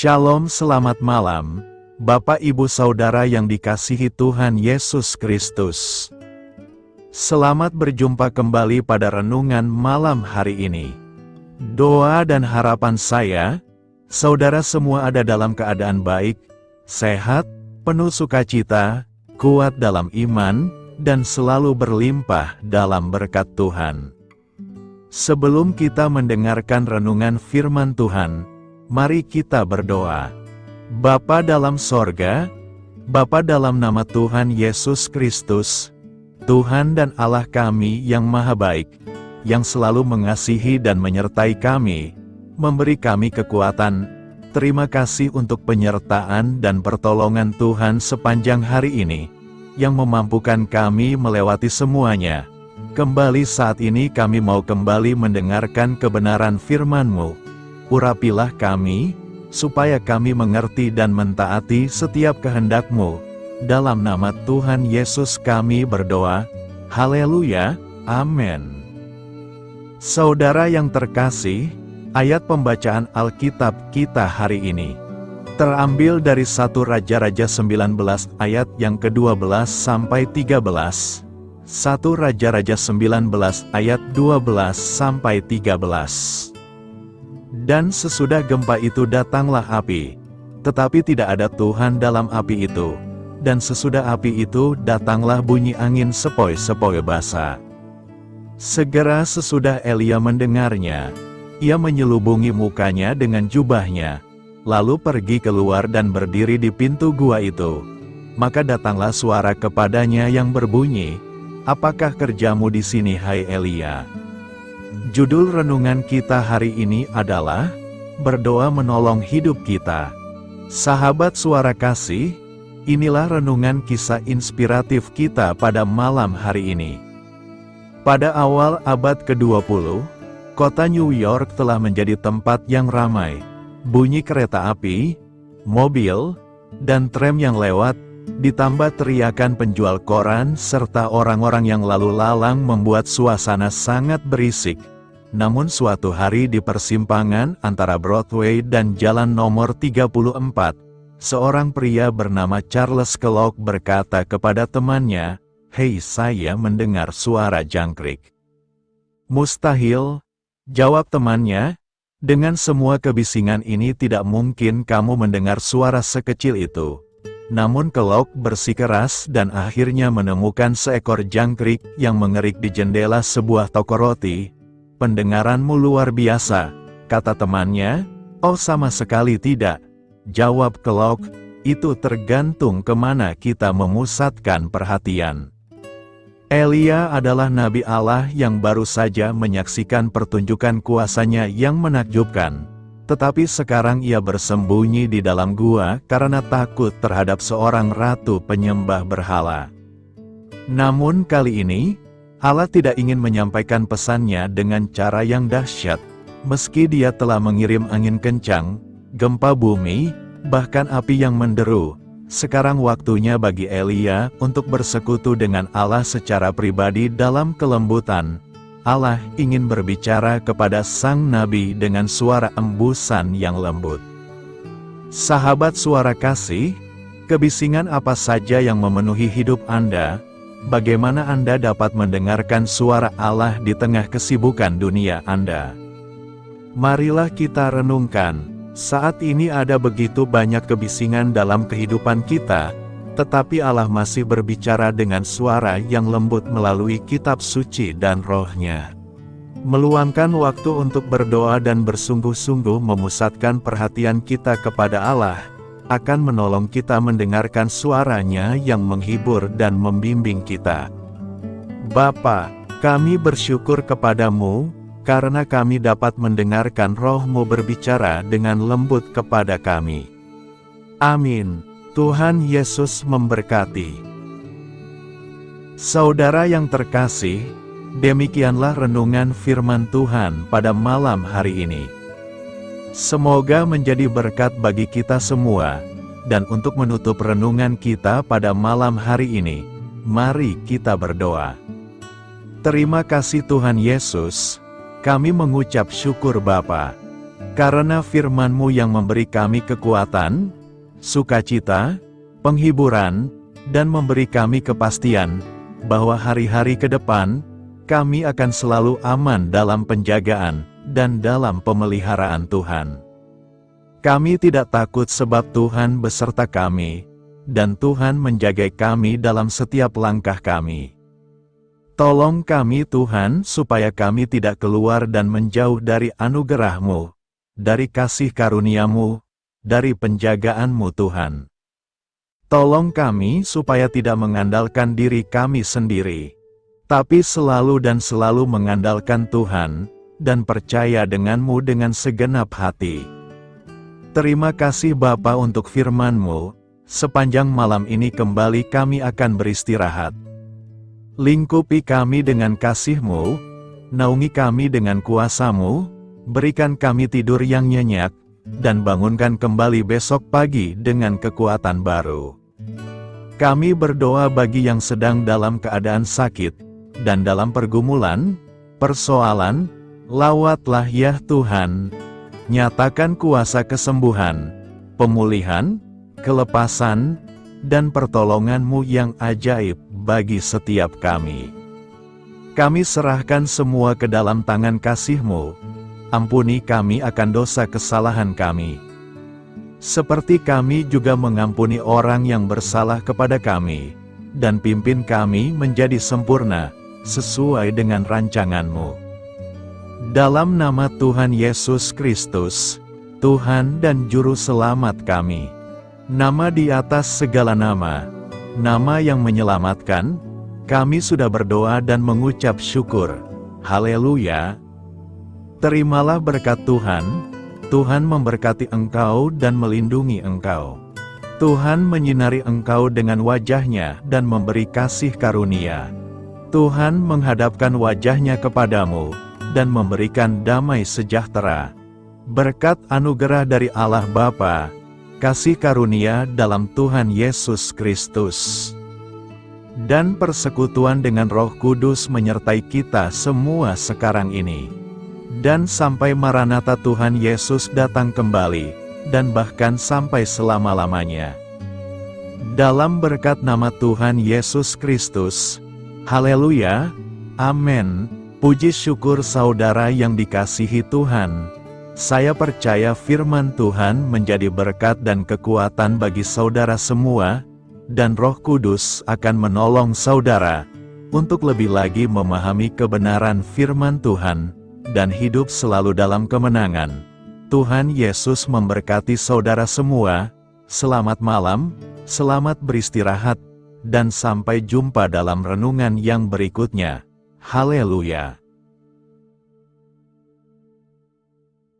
Shalom, selamat malam, Bapak Ibu Saudara yang dikasihi Tuhan Yesus Kristus. Selamat berjumpa kembali pada renungan malam hari ini. Doa dan harapan saya, saudara semua ada dalam keadaan baik, sehat, penuh sukacita, kuat dalam iman, dan selalu berlimpah dalam berkat Tuhan. Sebelum kita mendengarkan renungan firman Tuhan, mari kita berdoa. Bapa dalam sorga, Bapa dalam nama Tuhan Yesus Kristus, Tuhan dan Allah kami yang maha baik, yang selalu mengasihi dan menyertai kami, memberi kami kekuatan. Terima kasih untuk penyertaan dan pertolongan Tuhan sepanjang hari ini, yang memampukan kami melewati semuanya. Kembali saat ini kami mau kembali mendengarkan kebenaran firman-Mu. Urapilah kami, supaya kami mengerti dan mentaati setiap kehendak-Mu. Dalam nama Tuhan Yesus kami berdoa. Haleluya, amin. Saudara yang terkasih, ayat pembacaan Alkitab kita hari ini terambil dari 1 Raja-Raja 19 ayat yang ke-12 sampai 13. 1 Raja-Raja 19 ayat 12 sampai 13. Dan sesudah gempa itu datanglah api, tetapi tidak ada Tuhan dalam api itu. Dan sesudah api itu datanglah bunyi angin sepoi-sepoi basah. Segera sesudah Elia mendengarnya, ia menyelubungi mukanya dengan jubahnya, lalu pergi keluar dan berdiri di pintu gua itu. Maka datanglah suara kepadanya yang berbunyi, "Apakah kerjamu di sini, hai Elia?" Judul renungan kita hari ini adalah Berdoa Menolong Hidup Kita. Sahabat suara kasih, inilah renungan kisah inspiratif kita pada malam hari ini. Pada awal abad ke-20, kota New York telah menjadi tempat yang ramai. Bunyi kereta api, mobil, dan tram yang lewat, ditambah teriakan penjual koran serta orang-orang yang lalu lalang membuat suasana sangat berisik. Namun suatu hari di persimpangan antara Broadway dan Jalan Nomor 34, seorang pria bernama Charles Kellogg berkata kepada temannya, "Hei, saya mendengar suara jangkrik." "Mustahil," jawab temannya, "dengan semua kebisingan ini tidak mungkin kamu mendengar suara sekecil itu." Namun Kellogg bersikeras dan akhirnya menemukan seekor jangkrik yang mengerik di jendela sebuah toko roti. "Pendengaranmu luar biasa," kata temannya. "Oh, sama sekali tidak," jawab Kellogg, "itu tergantung kemana kita memusatkan perhatian." Elia adalah nabi Allah yang baru saja menyaksikan pertunjukan kuasanya yang menakjubkan. Tetapi sekarang ia bersembunyi di dalam gua karena takut terhadap seorang ratu penyembah berhala. Namun kali ini, Allah tidak ingin menyampaikan pesannya dengan cara yang dahsyat. Meski dia telah mengirim angin kencang, gempa bumi, bahkan api yang menderu, sekarang waktunya bagi Elia untuk bersekutu dengan Allah secara pribadi dalam kelembutan. Allah ingin berbicara kepada sang nabi dengan suara embusan yang lembut. Sahabat suara kasih, kebisingan apa saja yang memenuhi hidup Anda? Bagaimana Anda dapat mendengarkan suara Allah di tengah kesibukan dunia Anda? Marilah kita renungkan, saat ini ada begitu banyak kebisingan dalam kehidupan kita, tetapi Allah masih berbicara dengan suara yang lembut melalui kitab suci dan roh-Nya. Meluangkan waktu untuk berdoa dan bersungguh-sungguh memusatkan perhatian kita kepada Allah, akan menolong kita mendengarkan suara-Nya yang menghibur dan membimbing kita. Bapa, kami bersyukur kepadamu, karena kami dapat mendengarkan Roh-Mu berbicara dengan lembut kepada kami. Amin. Tuhan Yesus memberkati. Saudara yang terkasih, demikianlah renungan firman Tuhan pada malam hari ini. Semoga menjadi berkat bagi kita semua, dan untuk menutup renungan kita pada malam hari ini, mari kita berdoa. Terima kasih Tuhan Yesus, kami mengucap syukur Bapa. Karena firman-Mu yang memberi kami kekuatan, sukacita, penghiburan, dan memberi kami kepastian bahwa hari-hari ke depan, kami akan selalu aman dalam penjagaan dan dalam pemeliharaan Tuhan. Kami tidak takut sebab Tuhan beserta kami, dan Tuhan menjaga kami dalam setiap langkah kami. Tolong kami Tuhan supaya kami tidak keluar dan menjauh dari anugerah-Mu, dari kasih karunia-Mu, dari penjagaan-Mu Tuhan. Tolong kami supaya tidak mengandalkan diri kami sendiri, tapi selalu dan selalu mengandalkan Tuhan, dan percaya dengan-Mu dengan segenap hati. Terima kasih Bapa untuk firman-Mu, sepanjang malam ini kembali kami akan beristirahat. Lingkupi kami dengan kasih-Mu, naungi kami dengan kuasa-Mu, berikan kami tidur yang nyenyak, dan bangunkan kembali besok pagi dengan kekuatan baru. Kami berdoa bagi yang sedang dalam keadaan sakit, dan dalam pergumulan, persoalan, lawatlah ya Tuhan, nyatakan kuasa kesembuhan, pemulihan, kelepasan, dan pertolongan-Mu yang ajaib bagi setiap kami. Kami serahkan semua ke dalam tangan kasih-Mu, ampuni kami akan dosa kesalahan kami. Seperti kami juga mengampuni orang yang bersalah kepada kami, dan pimpin kami menjadi sempurna, sesuai dengan rancangan-Mu. Dalam nama Tuhan Yesus Kristus, Tuhan dan Juru Selamat kami, nama di atas segala nama, nama yang menyelamatkan, kami sudah berdoa dan mengucap syukur. Haleluya! Terimalah berkat Tuhan. Tuhan memberkati engkau dan melindungi engkau. Tuhan menyinari engkau dengan wajah-Nya dan memberi kasih karunia. Tuhan menghadapkan wajah-Nya kepadamu dan memberikan damai sejahtera. Berkat anugerah dari Allah Bapa, kasih karunia dalam Tuhan Yesus Kristus, dan persekutuan dengan Roh Kudus menyertai kita semua sekarang ini, dan sampai Maranatha Tuhan Yesus datang kembali, dan bahkan sampai selama-lamanya. Dalam berkat nama Tuhan Yesus Kristus, haleluya, amin. Puji syukur saudara yang dikasihi Tuhan. Saya percaya firman Tuhan menjadi berkat dan kekuatan bagi saudara semua, dan Roh Kudus akan menolong saudara untuk lebih lagi memahami kebenaran firman Tuhan, dan hidup selalu dalam kemenangan. Tuhan Yesus memberkati saudara semua. Selamat malam, selamat beristirahat, dan sampai jumpa dalam renungan yang berikutnya. Haleluya!